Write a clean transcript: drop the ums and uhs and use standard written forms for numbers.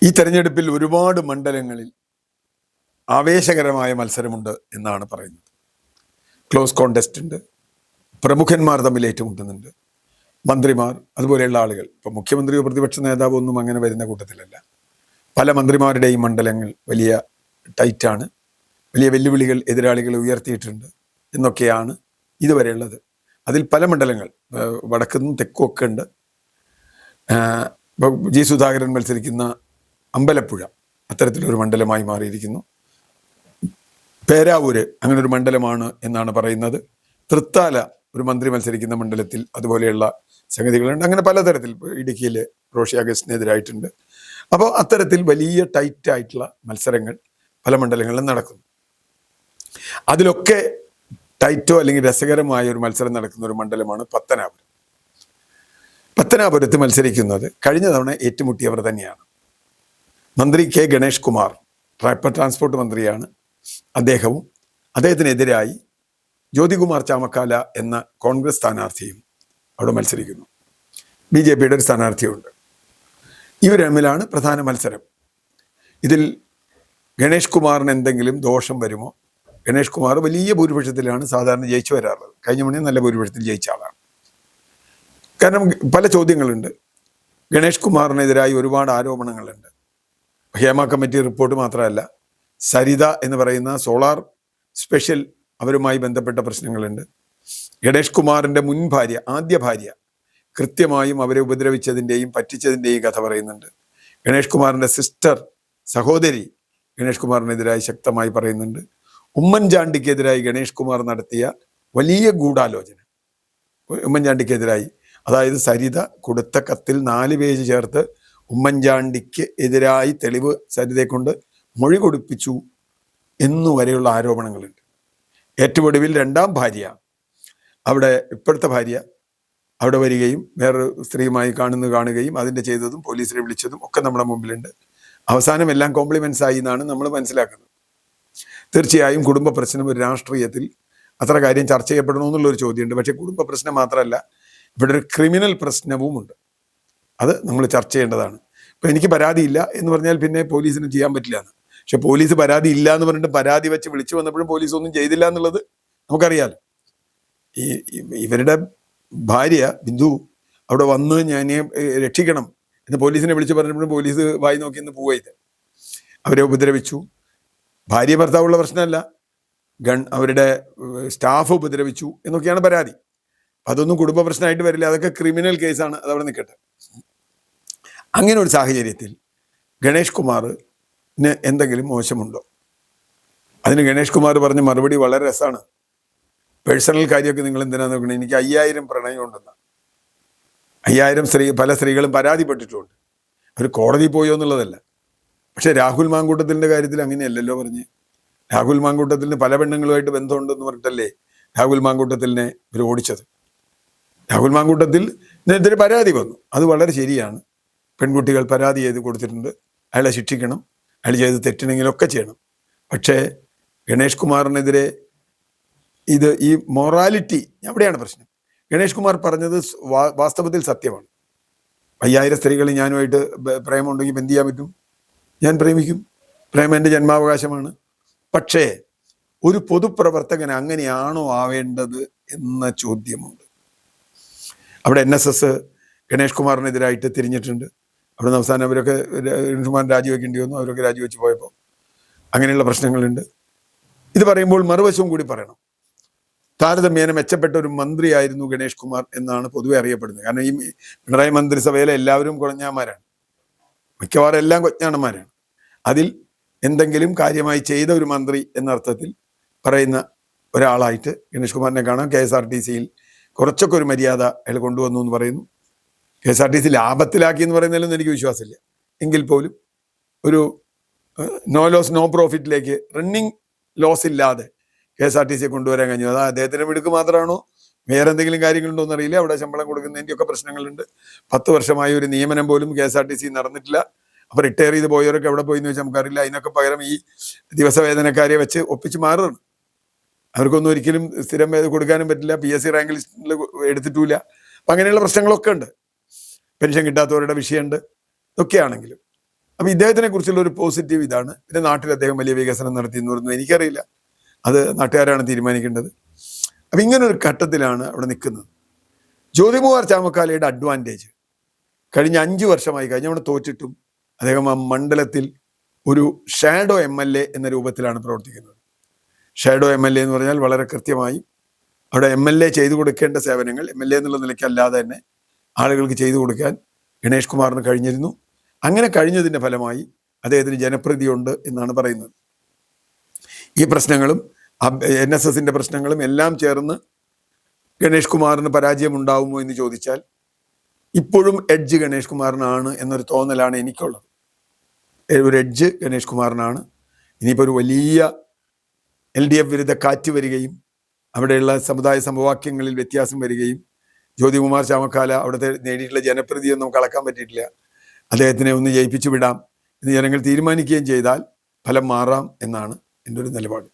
ഈ തെരഞ്ഞെടുപ്പിൽ ഒരുപാട് മണ്ഡലങ്ങളിൽ ആവേശകരമായ മത്സരമുണ്ട് എന്നാണ് പറയുന്നത്. ക്ലോസ് കോൺടെസ്റ്റ് ഉണ്ട്, പ്രമുഖന്മാർ തമ്മിൽ ഏറ്റുമുട്ടുന്നുണ്ട്, മന്ത്രിമാർ അതുപോലെയുള്ള ആളുകൾ. ഇപ്പം മുഖ്യമന്ത്രിയോ പ്രതിപക്ഷ നേതാവോ ഒന്നും അങ്ങനെ വരുന്ന കൂട്ടത്തിലല്ല. പല മന്ത്രിമാരുടെയും മണ്ഡലങ്ങൾ വലിയ ടൈറ്റാണ്, വലിയ വെല്ലുവിളികൾ എതിരാളികൾ ഉയർത്തിയിട്ടുണ്ട് എന്നൊക്കെയാണ് ഇതുവരെയുള്ളത്. അതിൽ പല മണ്ഡലങ്ങൾ വടക്കുനിന്നും തെക്കും ഒക്കെ ഉണ്ട്. ജി സുധാകരൻ മത്സരിക്കുന്ന അമ്പലപ്പുഴ അത്തരത്തിലൊരു മണ്ഡലമായി മാറിയിരിക്കുന്നു. പേരാവൂര് അങ്ങനെ ഒരു മണ്ഡലമാണ് എന്നാണ് പറയുന്നത്. തൃത്താല ഒരു മന്ത്രി മത്സരിക്കുന്ന മണ്ഡലത്തിൽ അതുപോലെയുള്ള സംഗതികളുണ്ട്. അങ്ങനെ പലതരത്തിൽ ഇടുക്കിയിൽ റോഷി അഗസ്റ്റിനെതിരായിട്ടുണ്ട്. അപ്പോൾ അത്തരത്തിൽ വലിയ ടൈറ്റായിട്ടുള്ള മത്സരങ്ങൾ പല മണ്ഡലങ്ങളിലും നടക്കുന്നു. അതിലൊക്കെ ടൈറ്റോ അല്ലെങ്കിൽ രസകരമായ ഒരു മത്സരം നടക്കുന്ന ഒരു മണ്ഡലമാണ് പത്തനാപുരം. പത്തനാപുരത്ത് മത്സരിക്കുന്നത് കഴിഞ്ഞ തവണ ഏറ്റുമുട്ടിയവർ തന്നെയാണ്. മന്ത്രി കെ ഗണേഷ് കുമാർ ട്രാൻസ്പോർട്ട് മന്ത്രിയാണ്. അദ്ദേഹത്തിനെതിരായി ജ്യോതികുമാർ ചാമക്കാല എന്ന കോൺഗ്രസ് സ്ഥാനാർത്ഥിയും അവിടെ മത്സരിക്കുന്നു. BJPയുടെ ഒരു സ്ഥാനാർത്ഥിയുണ്ട്. ഇവർ തമ്മിലാണ് പ്രധാന മത്സരം. ഇതിൽ ഗണേഷ് കുമാറിന് എന്തെങ്കിലും ദോഷം വരുമോ? ഗണേഷ് കുമാർ വലിയ ഭൂരിപക്ഷത്തിലാണ് സാധാരണ ജയിച്ചു വരാറുള്ളത്. കഴിഞ്ഞ മണി നല്ല ഭൂരിപക്ഷത്തിൽ ജയിച്ച ആളാണ്. കാരണം പല ചോദ്യങ്ങളുണ്ട്. ഗണേഷ് കുമാറിനെതിരായി ഒരുപാട് ആരോപണങ്ങളുണ്ട്. ഹേമ കമ്മിറ്റി റിപ്പോർട്ട് മാത്രമല്ല, സരിത എന്ന് പറയുന്ന സോളാർ സ്പെഷ്യൽ അവരുമായി ബന്ധപ്പെട്ട പ്രശ്നങ്ങളുണ്ട്. ഗണേഷ് കുമാറിൻ്റെ മുൻ ഭാര്യ, ആദ്യ ഭാര്യ, കൃത്യമായും അവരെ ഉപദ്രവിച്ചതിൻ്റെയും പറ്റിച്ചതിൻ്റെയും കഥ പറയുന്നുണ്ട്. ഗണേഷ് കുമാറിൻ്റെ സഹോദരി ഗണേഷ് കുമാറിനെതിരായി ശക്തമായി പറയുന്നുണ്ട്. ഉമ്മൻചാണ്ടിക്കെതിരായി ഗണേഷ് കുമാർ നടത്തിയ വലിയ ഗൂഢാലോചന, ഉമ്മൻചാണ്ടിക്കെതിരായി, അതായത് സരിത കൊടുത്ത കത്തിൽ 4 പേജ് ചേർത്ത് ഉമ്മൻചാണ്ടിക്ക് എതിരായി തെളിവ് സരിതയെ കൊണ്ട് മൊഴി കൊടുപ്പിച്ചു എന്നുവരെയുള്ള ആരോപണങ്ങളുണ്ട്. ഏറ്റവും ഒടുവിൽ രണ്ടാം ഭാര്യ, ഇപ്പോഴത്തെ ഭാര്യ അവിടെ വരികയും വേറൊരു സ്ത്രീയുമായി കാണുകയും അതിൻ്റെ ചെയ്തതും പോലീസിനെ വിളിച്ചതും ഒക്കെ നമ്മുടെ മുമ്പിലുണ്ട്. അവസാനം എല്ലാം കോംപ്ലിമെന്റ്സ് ആയി എന്നാണ് നമ്മൾ മനസ്സിലാക്കുന്നത്. തീർച്ചയായും കുടുംബ പ്രശ്നം ഒരു രാഷ്ട്രീയത്തിൽ അത്ര കാര്യം ചർച്ച ചെയ്യപ്പെടണമെന്നുള്ളൊരു ചോദ്യമുണ്ട്. പക്ഷേ കുടുംബ പ്രശ്നം മാത്രമല്ല, ഇവിടെ ഒരു ക്രിമിനൽ പ്രശ്നവുമുണ്ട്. അത് നമ്മൾ ചർച്ച ചെയ്യേണ്ടതാണ്. ഇപ്പം എനിക്ക് പരാതിയില്ല എന്ന് പറഞ്ഞാൽ പിന്നെ പോലീസിന് ചെയ്യാൻ പറ്റില്ല എന്ന്. പക്ഷെ പോലീസ് പരാതി ഇല്ല എന്ന് പറഞ്ഞിട്ട് പരാതി വെച്ച് വിളിച്ചു വന്നപ്പോഴും പോലീസ് ഒന്നും ചെയ്തില്ല എന്നുള്ളത് നമുക്കറിയാലോ. ഇവരുടെ ഭാര്യ ബിന്ദു അവിടെ വന്ന് ഞാൻ രക്ഷിക്കണം എന്ന് പോലീസിനെ വിളിച്ചു പറഞ്ഞപ്പോഴും പോലീസ് വായി നോക്കി എന്ന് പോയത്. അവരെ ഉപദ്രവിച്ചു. ഭാര്യ ഭർത്താവുള്ള പ്രശ്നമല്ല, അവരുടെ സ്റ്റാഫ് ഉപദ്രവിച്ചു എന്നൊക്കെയാണ് പരാതി. അതൊന്നും കുടുംബ പ്രശ്നമായിട്ട് വരില്ല, അതൊക്കെ ക്രിമിനൽ കേസാണ്, അതവിടെ നിൽക്കട്ടെ. അങ്ങനെ ഒരു സാഹചര്യത്തിൽ ഗണേഷ് കുമാറിന് എന്തെങ്കിലും മോശമുണ്ടോ? അതിന് ഗണേഷ് കുമാർ പറഞ്ഞ മറുപടി വളരെ രസമാണ്. പേഴ്സണൽ കാര്യമൊക്കെ നിങ്ങൾ എന്തിനാ നോക്കണേ, എനിക്ക് 5000 പ്രണയം ഉണ്ടെന്നാണ്. 5000 പല സ്ത്രീകളും പരാതിപ്പെട്ടിട്ടുണ്ട്. അവർ കോടതി പോയോ എന്നുള്ളതല്ല. പക്ഷെ രാഹുൽ മാങ്കൂട്ടത്തിൻ്റെ കാര്യത്തിൽ അങ്ങനെയല്ലല്ലോ പറഞ്ഞ്. രാഹുൽ മാങ്കൂട്ടത്തിന് പല പെണ്ണുങ്ങളുമായിട്ട് ബന്ധമുണ്ടെന്ന് പറഞ്ഞിട്ടല്ലേ രാഹുൽ മാങ്കൂട്ടത്തിനെ ഇവർ ഓടിച്ചത്. രാഹുൽ മാങ്കൂട്ടത്തിനെതിരെ പരാതി വന്നു, അത് വളരെ ശരിയാണ്. പെൺകുട്ടികൾ പരാതി ചെയ്ത് കൊടുത്തിട്ടുണ്ട്, അയാളെ ശിക്ഷിക്കണം, അയാൾ ചെയ്ത് തെറ്റിനെങ്കിലൊക്കെ ചെയ്യണം. പക്ഷേ ഗണേഷ് കുമാറിനെതിരെ ഈ മൊറാലിറ്റി അവിടെയാണ് പ്രശ്നം. ഗണേഷ് കുമാർ പറഞ്ഞത് വാസ്തവത്തിൽ സത്യമാണ്. 5000 സ്ത്രീകൾ ഞാനുമായിട്ട് പ്രേമമുണ്ടെങ്കിൽ എന്ത് ചെയ്യാൻ പറ്റും? ഞാൻ പ്രേമിക്കും, പ്രേമം എൻ്റെ ജന്മാവകാശമാണ്. പക്ഷേ ഒരു പൊതുപ്രവർത്തകൻ അങ്ങനെയാണോ ആവേണ്ടത് എന്ന ചോദ്യമുണ്ട്. അവിടെ NSS ഗണേഷ് കുമാറിനെതിരായിട്ട് തിരിഞ്ഞിട്ടുണ്ട്. അവിടെ നിന്ന് അവസാനം അവരൊക്കെ ഗണേഷ് കുമാർ രാജിവെക്കേണ്ടി വന്നു. അവരൊക്കെ രാജിവെച്ച് പോയപ്പോൾ അങ്ങനെയുള്ള പ്രശ്നങ്ങളുണ്ട്. ഇത് പറയുമ്പോൾ മറുവശവും കൂടി പറയണം. താരതമ്യേന മെച്ചപ്പെട്ട ഒരു മന്ത്രിയായിരുന്നു ഗണേഷ് കുമാർ എന്നാണ് പൊതുവെ അറിയപ്പെടുന്നത്. കാരണം ഈ പിണറായി മന്ത്രിസഭയിലെ എല്ലാവരും കുഴഞ്ഞാന്മാരാണ്, മിക്കവാറും എല്ലാം കൊഞ്ഞാണന്മാരാണ്. അതിൽ എന്തെങ്കിലും കാര്യമായി ചെയ്ത ഒരു മന്ത്രി എന്ന അർത്ഥത്തിൽ പറയുന്ന ഒരാളായിട്ട് ഗണേഷ് കുമാറിനെ കാണാം. KSRTCയിൽ കുറച്ചൊക്കെ ഒരു മര്യാദ അയാൾ കൊണ്ടുവന്നു എന്ന് പറയുന്നു. KSRTC ലാഭത്തിലാക്കി എന്ന് പറയുന്നതിലൊന്നും എനിക്ക് വിശ്വാസമില്ല. എങ്കിൽ പോലും ഒരു നോ ലോസ് നോ പ്രോഫിറ്റിലേക്ക്, റണ്ണിങ് ലോസ് ഇല്ലാതെ KSRTCയെ കൊണ്ടുവരാൻ കഴിഞ്ഞു. അത് അദ്ദേഹത്തിൻ്റെ മിടുക്ക് മാത്രമാണോ, വേറെ എന്തെങ്കിലും കാര്യങ്ങളുണ്ടോ എന്നറിയില്ല. അവിടെ ശമ്പളം കൊടുക്കുന്നതിൻ്റെയൊക്കെ പ്രശ്നങ്ങളുണ്ട്. 10 വർഷമായി ഒരു നിയമനം പോലും KSRTC നടന്നിട്ടില്ല. അപ്പോൾ റിട്ടയർ ചെയ്ത് പോയവരൊക്കെ എവിടെ പോയി എന്ന് വെച്ചാൽ നമുക്കറിയില്ല. അതിനൊക്കെ പകരം ഈ ദിവസവേതനക്കാരെ വെച്ച് ഒപ്പിച്ച് മാറുകയാണ്. അവർക്കൊന്നും ഒരിക്കലും സ്ഥിരം കൊടുക്കാനും പറ്റില്ല, PSC റാങ്ക് ലിസ്റ്റിൽ എടുത്തിട്ടില്ല. അപ്പം അങ്ങനെയുള്ള പ്രശ്നങ്ങളൊക്കെ ഉണ്ട്. പെൻഷൻ കിട്ടാത്തവരുടെ വിഷയമുണ്ട്. ഇതൊക്കെയാണെങ്കിലും അപ്പം ഇദ്ദേഹത്തിനെ കുറിച്ചുള്ള ഒരു പോസിറ്റീവ് ഇതാണ്. പിന്നെ നാട്ടിൽ അദ്ദേഹം വലിയ വികസനം നടത്തി എന്ന് പറഞ്ഞു, എനിക്കറിയില്ല, അത് നാട്ടുകാരാണ് തീരുമാനിക്കേണ്ടത്. അപ്പം ഇങ്ങനൊരു ഘട്ടത്തിലാണ് അവിടെ നിൽക്കുന്നത്. ജ്യോതികുമാർ ചാമക്കാലയുടെ അഡ്വാൻറ്റേജ്, കഴിഞ്ഞ 5 വർഷമായി, കഴിഞ്ഞ തവണ തോറ്റിട്ടും അദ്ദേഹം ആ മണ്ഡലത്തിൽ ഒരു ഷാഡോ MLA എന്ന രൂപത്തിലാണ് പ്രവർത്തിക്കുന്നത്. ഷാഡോ MLA എന്ന് പറഞ്ഞാൽ വളരെ കൃത്യമായി അവിടെ MLA ചെയ്തു കൊടുക്കേണ്ട സേവനങ്ങൾ MLA എന്നുള്ള നിലയ്ക്കല്ലാതെ തന്നെ ആളുകൾക്ക് ചെയ്തു കൊടുക്കാൻ ഗണേഷ് കുമാറിന് കഴിഞ്ഞിരുന്നു. അങ്ങനെ കഴിഞ്ഞതിൻ്റെ ഫലമായി അദ്ദേഹത്തിന് ജനപ്രീതിയുണ്ട് എന്നാണ് പറയുന്നത്. ഈ പ്രശ്നങ്ങളും NSSന്റെ പ്രശ്നങ്ങളും എല്ലാം ചേർന്ന് ഗണേഷ് കുമാറിന് പരാജയം ഉണ്ടാവുമോ എന്ന് ചോദിച്ചാൽ ഇപ്പോഴും എഡ്ജ് ഗണേഷ് കുമാറിനാണ് എന്നൊരു തോന്നലാണ് എനിക്കുള്ളത്. ഒരു എഡ്ജ് ഗണേഷ് കുമാറിനാണ്. ഇനിയിപ്പോൾ ഒരു വലിയ LDF വിരുദ്ധ കാറ്റ് വരികയും അവിടെയുള്ള സമുദായ സമവാക്യങ്ങളിൽ വ്യത്യാസം വരികയും ജ്യോതികുമാർ ചാമക്കാല അവിടുത്തെ നേടിയിട്ടുള്ള ജനപ്രീതിയൊന്നും നമുക്ക് അളക്കാൻ പറ്റിയിട്ടില്ല, അദ്ദേഹത്തിനെ ഒന്ന് ജയിപ്പിച്ചു വിടാം എന്ന് ജനങ്ങൾ തീരുമാനിക്കുകയും ചെയ്താൽ ഫലം മാറാം എന്നാണ് എൻ്റെ ഒരു നിലപാട്.